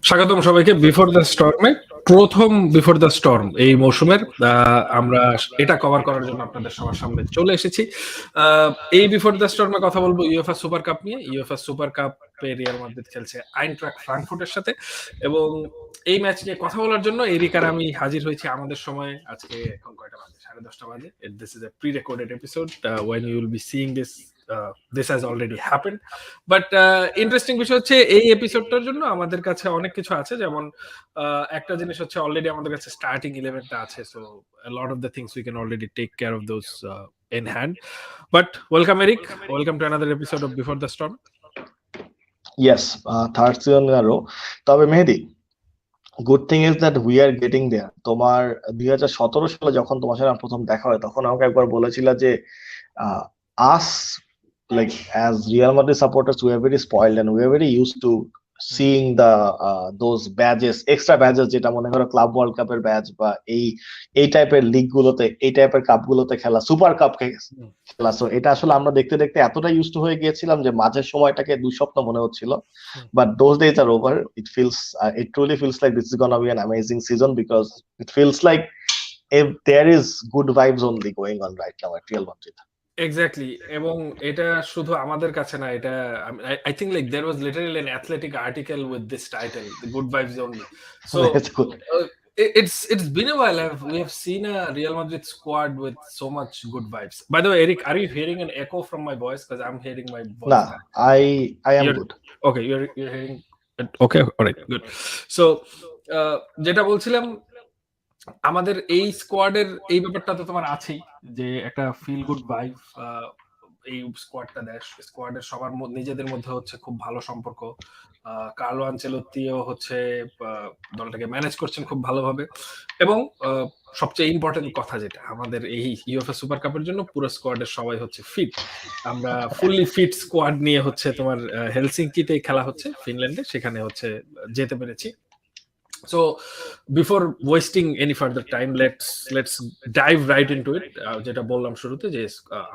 স্বাগতম সবাইকে before the স্টর্মে, প্রথম বিফোর দ্য স্টর্ম এই মৌসুমের। আমরা এটা কভার করার জন্য আপনাদের সবার সামনে চলে এসেছি। এই বিফোর দ্য স্টর্মে কথা বলবো ইউএফএ সুপার কাপ নিয়ে। ইউএফএ সুপার কাপে রিয়াল মাদ্রিদ খেলছে আইনট্রাক্ট ফ্রাঙ্কফুর্টের সাথে, এবং এই ম্যাচ নিয়ে কথা বলার জন্য এরিক আর আমি হাজির হয়েছি আমাদের সময়। আজকে এখন কয়টা বাজে? 10:30 বাজে। This is a pre recorded episode when you will be seeing this has already happened. But interesting বিষয় হচ্ছে এই এপিসোডটার জন্য আমাদের কাছে অনেক কিছু আছে। যেমন একটা জিনিস হচ্ছে অলরেডি আমাদের কাছে স্টার্টিং 11টা আছে, so a lot of the things we can already take care of those in hand. But welcome Eric, welcome to another episode of Before the Storm. Yes, third season in a row. তবে Mehedi, good thing is that we are getting there. তোমার 2017 সালে যখন তোমার সাথে প্রথম দেখা হয় তখন আমাকে একবার বলেছিল যে আস like as Real Madrid supporters we are very spoiled and we are very used to seeing the those badges, extra badges, যেটা মনে করো ক্লাব ওয়ার্ল্ড কাপের ব্যাজ বা এই টাইপের লিগ গুলোতে, এই টাইপের কাপ গুলোতে খেলা, সুপার কাপ খেলা। সো এটা আসলে আমরা দেখতে দেখতে এতটা ইউজ টু হয়ে গিয়েছিলাম যে মাঝের সময়টাকে দুঃস্বপ্ন মনে হচ্ছিল। But those days are over. It truly feels like this is gonna be an amazing season because it feels like if there is good vibes only going on right now at Real Madrid. Exactly, এবং এটা শুধু আমাদের কাছে না, এটা I think like there was literally an Athletic article with this title, the good vibes only. So it's been a while we have seen a Real Madrid squad with so much good vibes. By the way, Eric, are you hearing an echo from my voice? Because I'm hearing my voice. No, I am good. Okay, you're hearing it. Okay, all right, good. So যেটা বলছিলাম, আমাদের এই স্কোয়াডের এই ব্যাপারটা তো তোমার আছেই, যে একটা ফিল গুড ভাইব এই স্কোয়াডটা দেয়। স্কোয়াডের সবার নিজেদের মধ্যে হচ্ছে খুব ভালো সম্পর্ক। কার্লো আনচেলত্তিও হচ্ছে দলটাকে ম্যানেজ করছেন খুব ভালোভাবে, এবং সবচেয়ে ইম্পর্টেন্ট কথা যেটা আমাদের এই ইউএফএ সুপার কাপের জন্য, পুরো স্কোয়াডের সবাই হচ্ছে ফিট। আমরা ফুললি ফিট স্কোয়াড নিয়ে হচ্ছে তোমার হেলসিঙ্কিতে খেলা হচ্ছে, ফিনল্যান্ডে, সেখানে হচ্ছে যেতে পেরেছি। So before wasting any further time, let's dive right into it. যেটা বললাম শুরুতে যে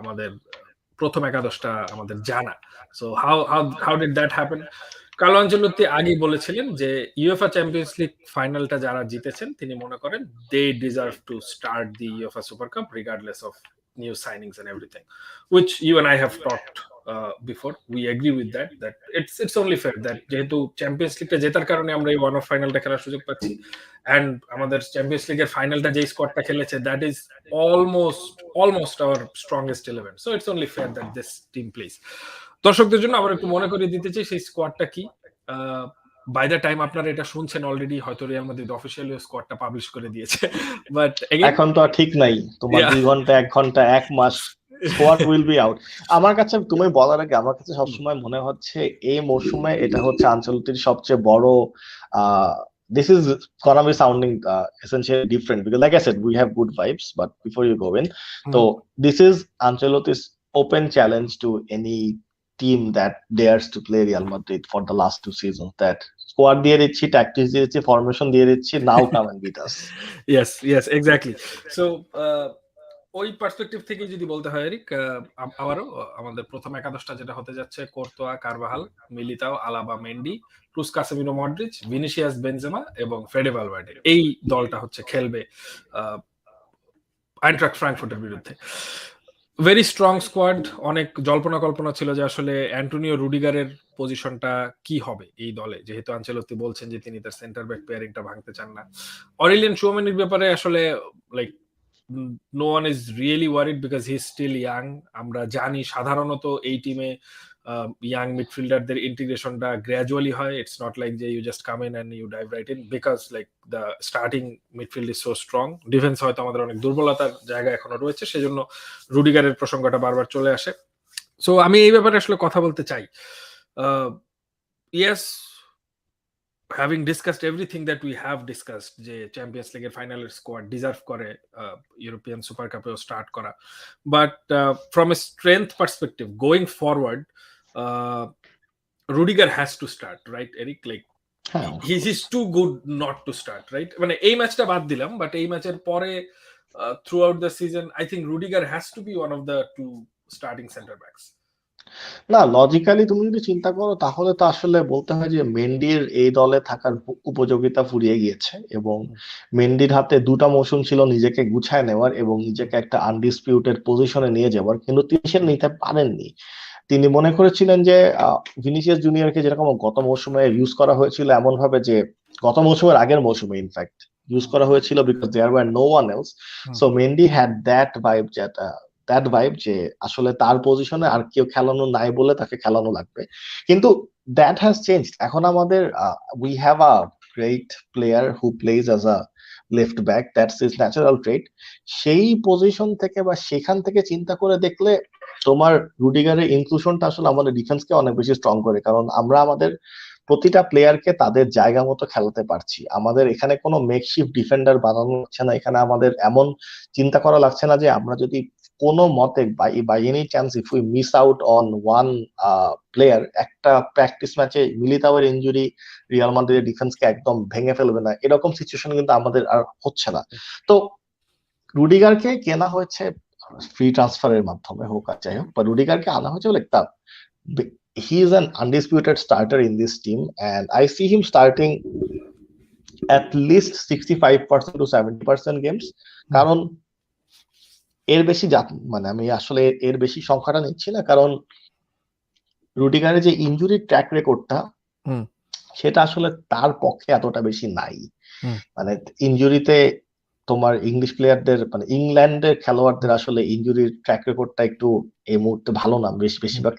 আমাদের প্রথম একাদশটা আমাদের জানা। So how did that happen? Carlo Ancelotti আগেই বলেছিলেন যে ইউএফএ চ্যাম্পিয়ন্স লিগ ফাইনালটা যারা জিতেছেন তিনি মনে করেন they deserve to start the UEFA Super Cup regardless of new signings and everything, which you and I have talked before. We agree with that it's only fair that যেহেতু champions লিগটা জেতার কারণে আমরা এই ওয়ান অফ ফাইনালটা খেলার সুযোগ পাচ্ছি, and আমাদের champions লিগের ফাইনালটা যেই স্কোয়াডটা খেলেছে that is almost our strongest 11, so it's only fair that this team plays. দর্শকদের জন্য আবার একটু মনে করিয়ে দিতে চাই সেই স্কোয়াডটা কি। বাই দ্য টাইম আপনারা এটা শুনছেন অলরেডি হয়তো রিয়াল মাদ্রিদ অফিশিয়ালি স্কোয়াডটা পাবলিশ করে দিয়েছে, বাট এখন তো ঠিক নাই, তোমার 2 ঘন্টা 1 ঘন্টা 1 মাস স্কোয়াড উইল বি আউট। আমার কাছে তুমি বলার আগে আমার কাছে সবসময় মনে হচ্ছে এই মৌসুমে এটা হচ্ছে আনচেলত্তির সবচেয়ে বড় this is gonna be sounding essentially different because like I said we have good vibes, but before you go in, so this is Ancelotti's open challenge to any team that dares to play Real Madrid for the last 2 seasons, that squad দিয়ে দিচ্ছি, tactics দিয়ে দিচ্ছি, formation দিয়ে দিচ্ছি, now come and beat us. yes exactly. So ওই perspective থেকে যদি বলতে হয় এরিক, আবারও আমাদের প্রথম একাদশটা যেটা হতে যাচ্ছে Karatoya, Carvajal, Militao, আলাবা, Mendy, cross, Casemiro, Modric, Vinicius, Benzema এবং ফেডে ভালভার্দে। এই দলটা হচ্ছে খেলবে আইনট্রাক্ট ফ্রাঙ্কফুর্টের বিরুদ্ধে। Very strong squad. অনেক জল্পনা কল্পনা ছিল যে আসলে অ্যান্টোনিও রুডিগারের পজিশনটা কি হবে এই দলে, যেহেতু আনচেলত্তি বলছেন যে তিনি তার সেন্টার ব্যাক পেয়ারিংটা ভাঙতে চান না। অরেলিয়ান চুয়ামেনির ব্যাপারে আসলে like no one is really worried because he's still young. আমরা জানি সাধারণত এই টিমে ইয়াং মিডফিল্ডারদের ইন্টিগ্রেশনটা গ্র্যাজুয়ালি হয়। ইটস নট লাইক যে you just come in and you dive right in, because like the starting midfield is so strong. Defence হয়তো আমাদের অনেক দুর্বলতার জায়গা এখনো রয়েছে, সেজন্য রুডিগারের প্রসঙ্গটা বারবার চলে আসে। সো আমি এই ব্যাপারে আসলে কথা বলতে চাই। Yes, having discussed everything that we have discussed, যে চ্যাম্পিয়ন্স লিগের ফাইনালের স্কোয়াড ডিজার্ভ করে ইউরোপিয়ান সুপার কাপেও স্টার্ট করা, but from a strength perspective going forward, Rudiger has to start, right Eric? Like he is too good not to start, right? মানে এই ম্যাচটা বাদ দিলাম, বাট এই ম্যাচের পরে throughout the season I think Rudiger has to be one of the 2 starting centre backs. না, logically তুমি যদি চিন্তা করো তাহলে তো আসলে বলতে হয় যে মেন্ডির এই দলে থাকার উপযোগিতা ফুরিয়ে গিয়েছে, এবং হুম, মেন্ডির হাতে দুটা মৌসুম ছিল নিজেকে গুছায় নেওয়ার এবং হুম, নিজেকে একটা আনডিসপিউটেড পজিশনে নিয়ে যাওয়ার, কিন্তু তিনি সে হুম, নিতে পারেননি। তিনি মনে করেছিলেন যে ভিনিসিয়াস জুনিয়রকে যেরকম গত মৌসুমে ইউজ করা হয়েছিল এমন ভাবে যে, গত মৌসুমের আগের মৌসুমে ইনফ্যাক্ট ইউজ হুম, করা হয়েছিল because there were no one else. Hmm, so Mendy had that vibe যে আসলে তার পজিশনে আর কেউ খেলানো নাই বলে তাকে খেলানো লাগবে। কিন্তু দ্যাট হ্যাজ চেঞ্জ। এখন আমাদের we have a great player who plays as a left back, that's is natural trait. সেই পজিশন থেকে বা সেখান থেকে চিন্তা করে দেখলে তোমার রুডিগারের ইনক্লুশনটা আসলে আমাদের ডিফেন্সকে অনেক বেশি স্ট্রং করে, কারণ আমরা আমাদের প্রতিটা প্লেয়ারকে তাদের জায়গা মতো খেলাতে পারছি। আমাদের এখানে কোনো মেকশিফট ডিফেন্ডার বানানো হচ্ছে না, এখানে আমাদের এমন চিন্তা করা লাগছে না যে আমরা যদি কোনো মতে by any chance if we miss out on one player, একটা প্র্যাকটিস ম্যাচে মিলিতাওয়ের ইনজুরি রিয়াল মাদ্রিদের ডিফেন্সকে একদম ভেঙে ফেলবে না, এরকম সিচুয়েশন কিন্তু আমাদের আর হচ্ছে না। তো রুডিগারকে কেনা হয়েছে ফ্রি ট্রান্সফারের মাধ্যমে হোক আর যাই হোক, বা রুডিগারকে আনা হয়েছে লাইক তা, he is an undisputed starter in this team and I see him starting at least 65% to 70% games. হুম, কারণ এর বেশি মানে আমি আসলে এর বেশি সংখ্যাটা নিচ্ছি না, কারণ রুডিগারের যে ইনজুরি ট্র্যাক রেকর্ডটা হুম, সেটা আসলে তার পক্ষে এতটা বেশি নাই। হুম, মানে ইনজুরিতে তোমার ইংলিশ প্লেয়ারদের মানে ইংল্যান্ডের খেলোয়াড়দের হুম, আসলে ইনজুরির ট্র্যাক রেকর্ডটা একটু এই মুহূর্তে ভালো না, হুম, বেশিরভাগ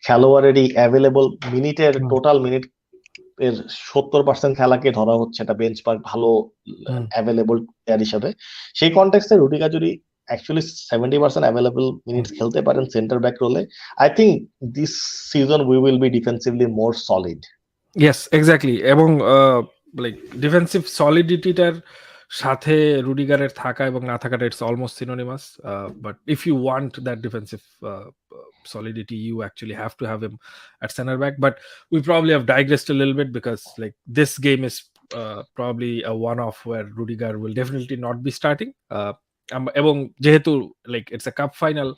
খেলোয়াড়েরই অ্যাভেলেবল মিনিটের হুম, টোটাল মিনিট এর 70% খেলাকে ধরা হচ্ছে একটা বেঞ্চ মার্ক ভালো হুম। অ্যাভেলেবল প্লেয়ার হিসেবে। সেই কনটেক্সটে রুডিগার যদি অ্যাকচুয়ালি 70% অ্যাভেলেবল হুম। মিনিটস খেলতে পারেন সেন্টার ব্যাক রোলে, I think this season we will be defensively more solid. Yes, exactly. এবং লাইক ডিফেন্সিভ সলিডিটিটার সাথে রুডিগারের থাকা এবং না থাকাটা it's almost synonymous. But if you want that defensive solidity, you actually have to have him at center back. But we probably have digressed a little bit because like this game is probably a one-off where Rudiger will definitely not be starting. এবং যেহেতু like it's a cup final,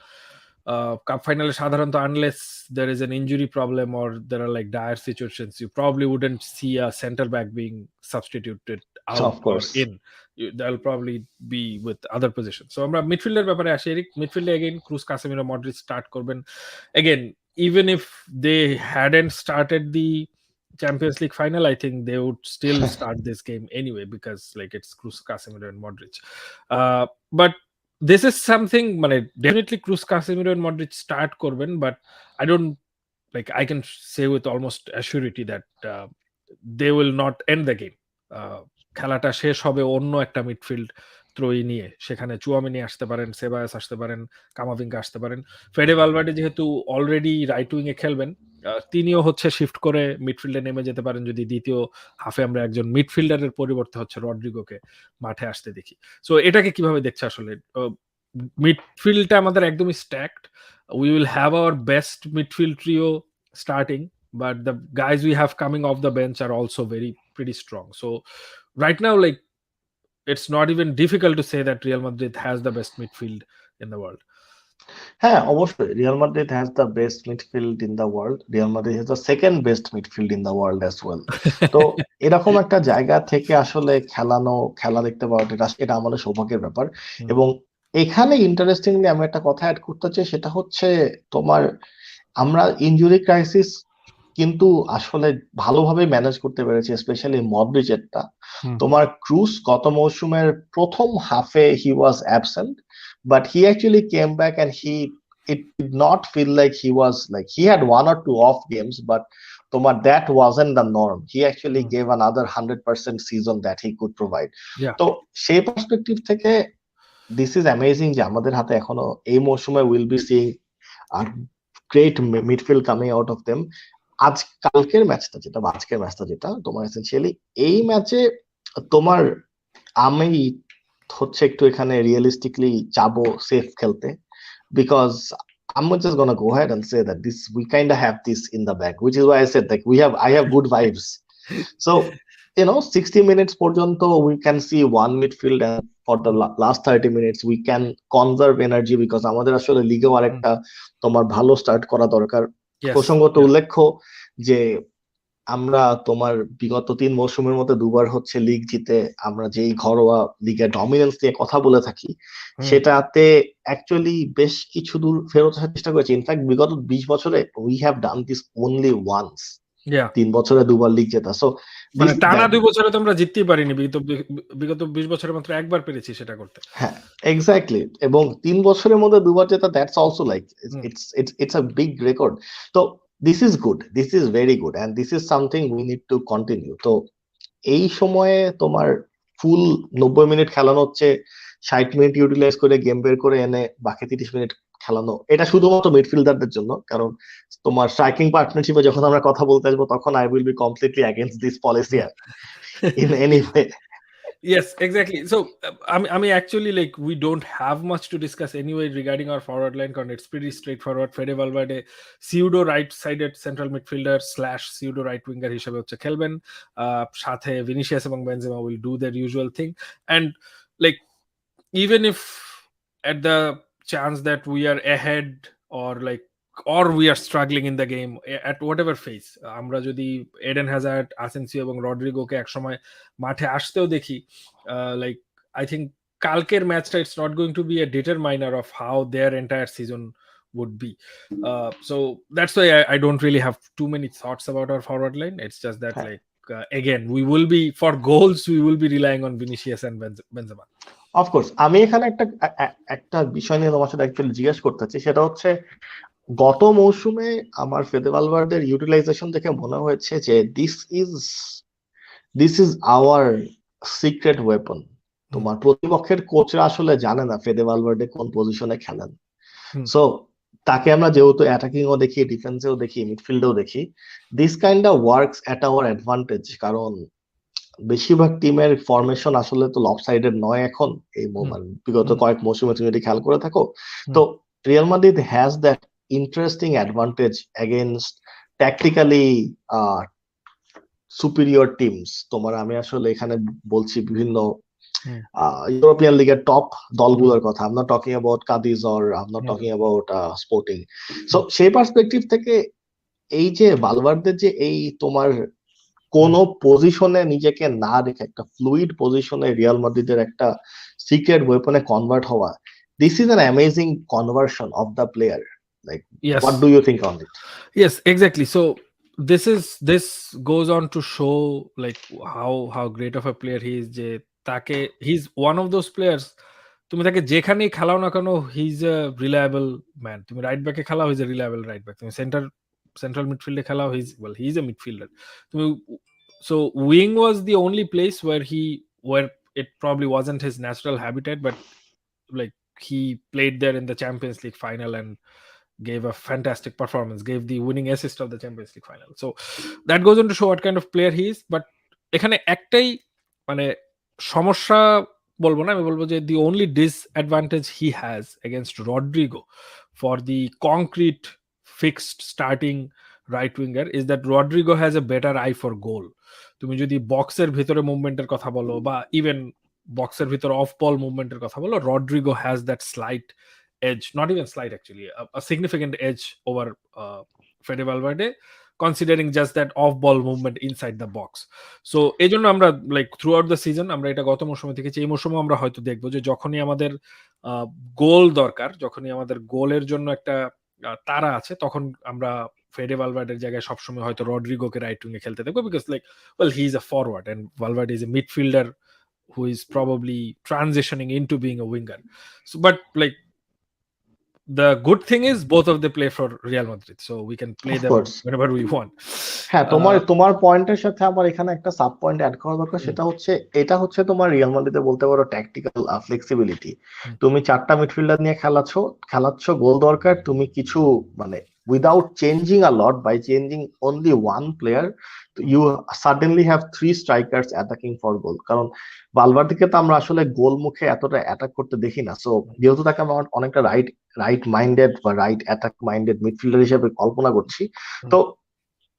cup ফাইনালে সাধারণত unless there is an injury problem or there are like dire situations, you probably wouldn't see a center back being substituted out of or course. in. They'll probably be with other positions. So আমরা মিডফিল্ডের ব্যাপারে আসি। Eric, মিডফিল্ডে again Kroos, Casemiro, Modric start করবেন। Again, even if they hadn't started the Champions League final, I think they would still start this game anyway because like it's Cruz, Casemiro, and Modric. But this is something মানে definitely Cruz, Casemiro, and Modric start করবেন, but I don't like I can say with almost assurity that they will not end the game. খেলাটা শেষ হবে অন্য একটা midfield ত্রয়ী নিয়ে। সেখানে Tchouameni আসতে পারেন, সেবায়াস আসতে পারেন, কামাভিঙ্গা আসতে পারেন। ফেডে ভালভার্ডে যেহেতু অলরেডি রাইট উইং এ খেলবেন, তিনিও হচ্ছে শিফট করে মিডফিল্ডে নেমে যেতে পারেন যদি দ্বিতীয় হাফে আমরা একজন মিডফিল্ডারের পরিবর্তে হচ্ছে রড্রিগোকে মাঠে আসতে দেখি। সো এটাকে কিভাবে দেখছে আসলে? মিডফিল্ডটা আমাদের একদমই স্ট্যাকড। We will have our best midfield trio starting, but the guys we have coming off the bench are also very pretty strong. So right now, like it's not even difficult to say that Real Madrid has the best midfield in the world. হ্যাঁ, অবশ্যই Real Madrid has the best midfield in the world, Real Madrid has the second best midfield in the world as well. তো এরকম একটা জায়গা থেকে আসলে খেলা দেখতে পাওয়াটা এটা আমাদের সৌভাগ্যের ব্যাপার। Hmm, এবং এখানে ইন্টারেস্টিংলি আমি একটা কথা অ্যাড করতে চাই, সেটা হচ্ছে তোমার আমরা ইনজুরি ক্রাইসিস কিন্তু আসলে ভালোভাবে ম্যানেজ করতে পেরেছি, স্পেশালি মডরিচেরটা। hmm, তোমার ক্রুস গত মৌসুমের প্রথম হাফে he was absent, but he actually came back and it did not feel like he was like he had one or two off games, but তোমার that wasn't the norm. He actually hmm. gave another 100% season that he could provide. Yeah. তো সেই perspective থেকে this is amazing যে আমাদের হাতে এখনো এই মৌসুমে will be seeing a great midfield coming out of them. আজকের ম্যাচটা যেটা তোমার এসেনশিয়ালি এই ম্যাচে তোমার, আমি হচ্ছে একটু এখানে রিয়েলিস্টিকলি চাবো সেফ খেলতে, because I'm just gonna go ahead and say that we kind of have this in the bag, which is why I said like I have good vibes. So 60 minutes পর্যন্ত we can see one midfield and for the last 30 minutes we can conserve energy because আমাদের আসলে লিগেও আরেকটা তোমার ভালো start করা দরকার। Yes, প্রসঙ্গত yes. উল্লেখ্য যে আমরা তোমার বিগত 3 মৌসুমের মধ্যে দুবার হচ্ছে লিগ জিতে আমরা যেই ঘরোয়া লিগের ডমিনেন্স নিয়ে কথা বলে থাকি সেটাতে অ্যাকচুয়ালি বেশ কিছু দূর ফেরত আসার চেষ্টা করেছি। ইনফ্যাক্ট বিগত 20 বছরে we have done this only once. Yeah. 3 বছরে দুবার লিগ জেতা। সো মানে টানা 2 বছরে তো আমরা জিততেই পারিনি, বিগত 20 বছরে মাত্র একবার পেরেছি সেটা করতে। হ্যাঁ এক্স্যাক্টলি, এবং 3 বছরের মধ্যে দুবার জেতা, that's also like it's a big record. তো this is good, this is very good and this is something we need to continue. তো এই সময়ে তোমার ফুল 90 মিনিট খেলানো হচ্ছে, 60 মিনিট ইউটিলাইজ করে গেম বের করে এনে বাকি 30 মিনিট খেলানো, এটা শুধুমাত্র মিডফিল্ডারদের জন্য। কারণ তোমার স্ট্রাইকিং পার্টনারশিপে যখন আমরা কথা বলতে আসবো তখন I will be completely against this policy in any way. Yes, exactly. So, I mean, actually, like, we don't have much to discuss anyway regarding our forward line because it's pretty straightforward. Fede Valverde, pseudo right-sided central midfielder / pseudo right winger হিসেবে হচ্ছে খেলবেন। সাথে Vinicius এবং Benzema will do their usual thing. And like, even if at the chance that we are ahead or we are struggling in the game at whatever phase, আমরা যদি Eden Hazard, Asensio এবং রড্রিগোকে একসময় মাঠে আসতেও দেখি, like I think কালকের ম্যাচটা it's not going to be a determiner of how their entire season would be. So that's why I don't really have too many thoughts about our forward line. It's just that like again we will be, for goals we will be relying on Vinicius and Benzema. Of course আমি এখানে একটা বিষয় নিয়ে তোমার সাথে actually জিজ্ঞেস করতে চাই, সেটা হচ্ছে গত মৌসুমে আমার ফেদে ভালভার্দের ইউটিলাইজেশন দেখে মনে হয়েছে যে this is our secret weapon. তোমার প্রতিপক্ষের কোচরা আসলে জানে না ফেদে ভালভার্ডে কোন পজিশনে খেলেন। সো তাকে আমরা যেহেতু অ্যাটাকিংও দেখি, ডিফেন্সেও দেখি, মিডফিল্ডেও দেখি, this kind of works at hour advantage. কারণ বেশিরভাগ টিমের ফরমেশন আসলে তো লফ সাইডেড নয় এখন এই বিগত কয়েক মৌসুমে তুমি যদি খেয়াল করে থাকো। তো Real Madrid has that interesting advantage against tactically superior teams. তোমার আমি আসলে এখানে বলছি বিভিন্ন ইউরোপিয়ান লিগের টপ দলগুলোর কথা। I am not talking about Cadiz or I am not talking about sporting. So সেই পার্সপেক্টিভ থেকে এই যে ভালভার্দের যে এই তোমার কোন পজিশনে নিজেকে না রেখে একটা ফ্লুইড পজিশনে রিয়াল মাদ্রিদের একটা সিক্রেট ওয়েপনে কনভার্ট হওয়া, this is an amazing conversion of the player. Like what do you think on it? Yes, exactly. So this goes on to show like how great of a player he is. যে তাকে he's one of those players, তুমি তাকে যেখানেই খেলাও না কেন he's a reliable man. তুমি right ব্যাকে খেলাও he's a reliable right back, তুমি সেন্ট্রাল মিডফিল্ডে খেলাও he's a midfielder. তুমি so wing was the only place where it probably wasn't his natural habitat, but like he played there in the Champions League final and gave a fantastic performance, gave the winning assist of the Champions League final. So that goes on to show what kind of player he is. But এখানে একটাই মানে সমস্যা বলবো না, আমি বলবো যে the only disadvantage he has against Rodrigo for the concrete fixed starting right winger is that Rodrigo has a better eye for goal. তুমি যদি বক্সের ভিতরে মুভমেন্টের কথা বলো বা ইভেন বক্সের ভিতরে অফ বল মুভমেন্টের কথা বলো, Rodrigo has that slight edge, not even slight actually, a significant edge over Fede Valverde, considering just that off ball movement inside the box. So এই জন্য আমরা like through out the season, আমরা এটা গত মৌসুমে দেখেছি, এই মৌসুমে আমরা হয়তো দেখবো যে যখনই আমাদের গোল দরকার, যখনই আমাদের গোলের জন্য একটা তারা আছে, তখন আমরা ফেডে ভালভার্ডের জায়গায় সবসময় হয়তো রড্রিগোকে রাইট উইং এ খেলতে দেখবো, because like well he is a forward and Valverde is a midfielder who is probably transitioning into being a winger. So but like the good thing is both of them play for Real Madrid, so we can play them whenever we want. হ্যাঁ, তোমার পয়েন্টের সাথে আমার এখানে একটা sub point add করা দরকার, সেটা হচ্ছে এটা হচ্ছে তোমার রিয়াল মাদ্রিদে বলতে পারো ট্যাকটিক্যাল ফ্লেক্সিবিলিটি। তুমি 4টা মিডফিল্ডার নিয়ে খেলাচ্ছ, গোল দরকার, তুমি কিছু মানে without changing a lot, by changing only one player, you suddenly have 3 strikers attacking for goal. কারণ ভালভার্দেকে তো আমরা আসলে গোল মুখে এতটা অ্যাটাক করতে দেখি না। সো যেহেতু তাকে আমরা অনেকটা রাইট মাইন্ডেড বা রাইট অ্যাটাক মাইন্ডেড মিডফিল্ডার হিসেবে কল্পনা করছি, তো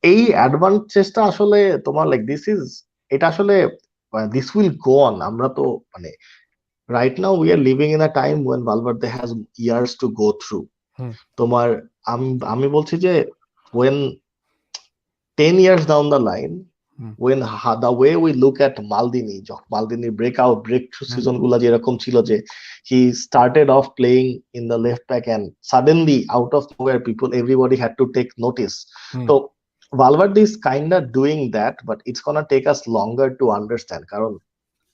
এই অ্যাডভান্টেজটা আসলে তোমার লাইক দিস ইজ এটা আসলে this will go on. আমরা তো মানে right now we are living in a time when Valverde has years to go through. হুম, তোমার আমি বলছি যে when 10 years down the line, hmm, when the way we look at Maldini breakthrough hmm, season গুলা যেরকম ছিল যে he started off playing in the left back and suddenly out of nowhere everybody had to take notice. Hmm, So Valverde is kind of doing that, but it's gonna take us longer to understand কারণ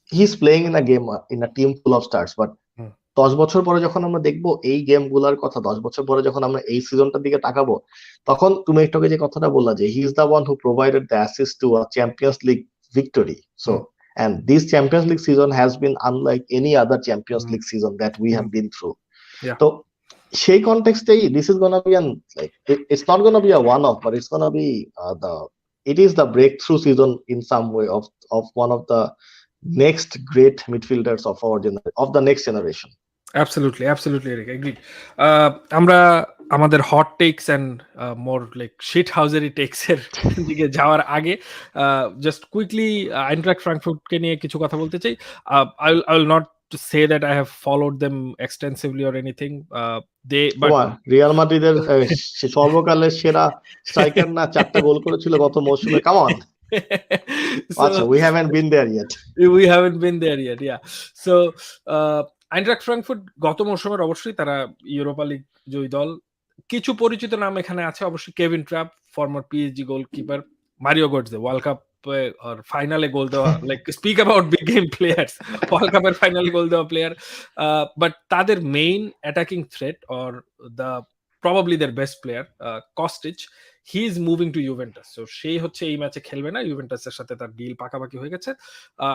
he's playing in a game in a team full of stars, but হুম, 10 বছর পরে যখন আমরা দেখবো এই game গুলার কথা, 10 বছর পরে যখন আমরা এই সিজনটার দিকে তাকাবো, তখন তুমি একটু আগে যে কথাটা বললা যে he is the one who provided the assist to a champions league victory, so hmm, and this Champions League season has been unlike any other Champions hmm, League season that we hmm, have been through. yeah, তো সেই কনটেক্সটেই this is gonna be an like it's not gonna be a one off, but it's gonna be the it is the breakthrough season in some way of one of the next great midfielders of of the next generation. absolutely Eric, agreed. আমরা আমাদের hot takes and more like shithousery takes এর দিকে যাওয়ার আগে just quickly Eintracht ফ্রাঙ্কফুর্টকে নিয়ে কিছু কথা বলতে চাই। I will not say that I have followed them extensively or anything. They but তোমার রিয়াল মাদ্রিদের সর্বকালের সেরা স্ট্রাইকার না 4টা গোল করেছিল গত মৌসুমে, কাম অন। আচ্ছা, so we haven't been there yet. we haven't been there yet, yeah. So Eintracht Frankfurt গত মৌসুমের অবশ্যই তারা ইউরোপা লিগ জয়ী দল। কিছু পরিচিত নাম এখানে আছে, অবশ্যই Kevin Trapp, former PSG goalkeeper, Mario Gotze world cup আর ফাইনালে গোল দেওয়া, like speak about big game players, world কাপের ফাইনালে গোল দেওয়া প্লেয়ার। বাট তাদের main attacking threat or the probably their best player Kostic, he is moving to Juventus. So সেই হচ্ছে এই ম্যাচে খেলবে না, ইউভেন্টাসের সাথে তার ডিল পাকাপাকি হয়ে গেছে।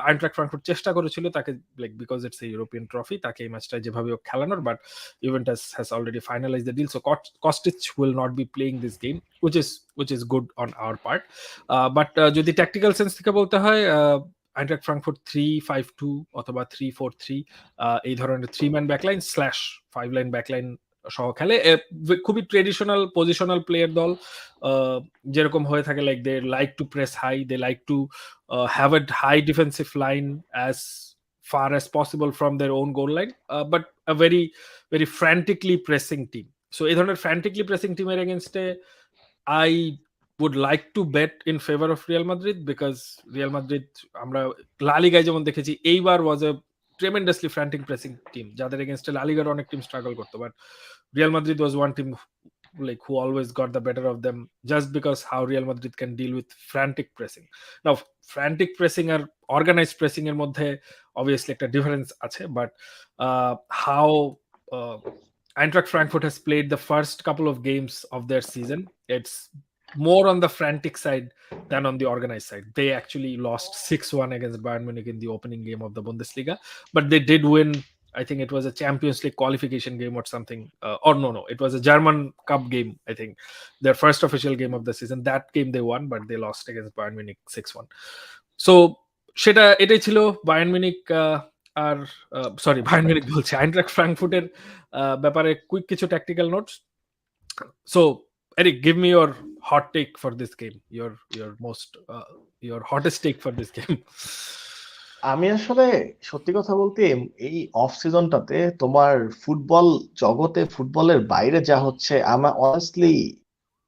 আইনট্রাক্ট ফ্রাঙ্কফুর্ট চেষ্টা করেছিল তাকে, like because it's a European trophy, তাকে এই ম্যাচটা যেভাবে খেলানোর, but Juventus has already finalized the deal, so Kostic will not be playing this game, which is good on our part. But যদি tactical sense থেকে বলতে হয়, আইনট্রাক্ট ফ্রাঙ্কফুর্ট 3-5-2 অথবা 3-4-3 এই ধরনের 3-man backline slash 5-line backline সহ খেলে। খুবই ট্রেডিশনাল পজিশনাল প্লেয়ার দল, যেরকম হয়ে থাকে, like they like to press high, they like to have a high defensive line as far as possible from their own goal line, but a very frantically pressing team. So এই ধরনের frantically pressing teamer against I would like to bet in favor of Real Madrid, because Real Madrid আমরা লা লিগায় যেমন দেখেছি এইবার was a tremendously frantic pressing team, যাদের এগেইনস্টে লা লিগার অনেক টিম স্ট্রাগল করতো, but Real Madrid was one team like who always got the better of them, just because how Real Madrid can deal with frantic pressing. Now frantic pressing R organized pressing এর মধ্যে obviously একটা difference আছে, but how Eintracht Frankfurt has played the first couple of games of their season, it's more on the frantic side than on the organized side. They actually lost 6-1 against Bayern Munich in the opening game of the Bundesliga, but they did win. I think it was a Champions League qualification game or something, or no, it was a German Cup game. I think their first official game of the season. That game they won, but they lost against Bayern Munich 6-1. So সেটা এটাই ছিল Bayern Munich আর sorry Bayern Munich বলছি, Eintracht ফ্রাঙ্কফুর্টের ব্যাপারে quick কিছু tactical notes. So Eric, give me your hot take for this game, your hottest take for this game. আমি আসলে সত্যি কথা বলতে এই অফ সিজনটাতে তোমার ফুটবল জগতে, ফুটবলের বাইরে যা হচ্ছে, আমার অনেস্টলি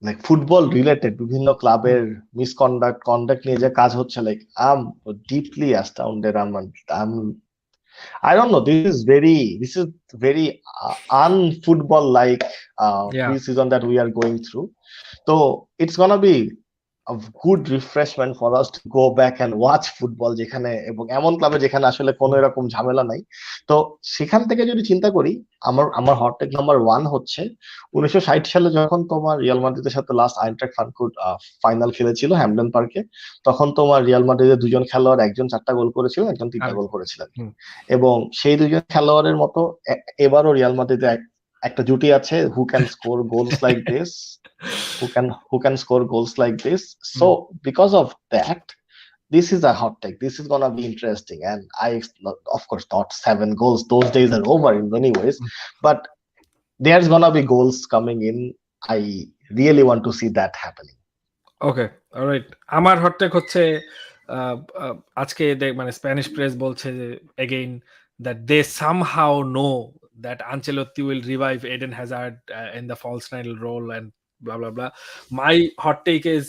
লাইক ফুটবল রিলেটেড বিভিন্ন ক্লাবের কন্ডাক্ট নিয়ে যে কাজ হচ্ছে, like I am deeply astounded. I don't know. This is very unfootball like Yeah. pre-season that we are going through. So it's gonna be a good refreshment for us to go back and watch football, যেখানে এবং এমন ক্লাবে যেখানে আসলে কোনো এরকম ঝামেলা নাই। তো সেখান থেকে যদি চিন্তা করি, আমার হট টেক নাম্বার 1 হচ্ছে 1960 সালে যখন তোমার রিয়াল মাদ্রিদের সাথে লাস্ট আইনট্রাক্ট ফ্রাঙ্কফুর্ট ফাইনাল খেলেছিল হ্যামডেন পার্কে, তখন তোমার রিয়াল মাদ্রিদের দুজন খেলোয়াড়, একজন 4টা গোল করেছিল, একজন 3টা গোল করেছিলেন। এবং সেই দুজন খেলোয়াড়ের মতো এবারও রিয়াল মাদ্রিদে একটা জুটি আছে who can score goals like this, who can score goals like this. So because of that, this is a hot take. This is gonna be interesting, and I of course thought 7 goals. Those days are over in many ways, but there's gonna be goals coming in. I really want to see that happening. Okay, all right. আমার hot take হচ্ছে আজকে মানে Spanish press বলছে যে again that they somehow know that Ancelotti will revive Eden Hazard in the false nine role and blah blah blah. My hot take is,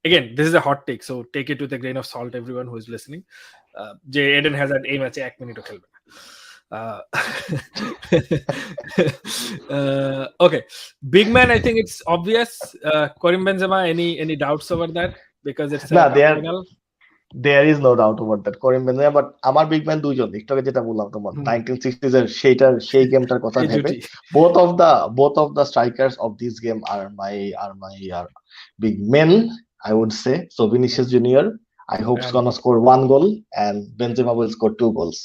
again, this is a hot take, so take it with a grain of salt, everyone who is listening. যে Eden Hazard এই ম্যাচে 1 মিনিটও খেলবে না। Okay, big man, I think it's obvious. Karim Benzema, any doubts over that, because it's a না, cup final? there is no doubt about that. Karim Benzema, but আমার big man দুইজন, একটু আগে যেটা বললাম তোমার 1960s এর সেই গেমটার কথা এই ভেবে, জুটি। both of the strikers of this game are my big men, I would say. So Vinicius Junior, I hope he's gonna score 1 goal and Benzema will score 2 goals.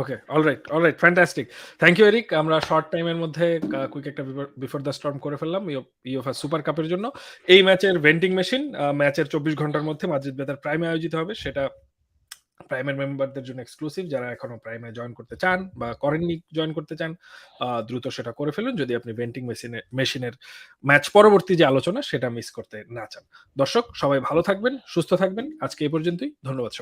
Okay, all right, fantastic. Thank you, Eric. আমরা short টাইমের মধ্যে quick একটা before the storm করে ফেললাম UEFA super কাপের জন্য। এই ম্যাচের ভেন্টিং মেশিন ম্যাচের 24 ঘন্টার মধ্যে মাদ্রিদ বেতার প্রাইমে আয়োজিত হবে। সেটা প্রাইমের মেম্বারদের জন্য এক্সক্লুসিভ। যারা এখনো প্রাইমে জয়েন করতে চান বা করেননি, জয়েন করতে চান, দ্রুত সেটা করে ফেলুন যদি আপনি ভেন্টিং মেশিনের ম্যাচ পরবর্তী যে আলোচনা সেটা মিস করতে না চান। দর্শক সবাই ভালো থাকবেন, সুস্থ থাকবেন। আজকে এই পর্যন্তই। ধন্যবাদ সবাই।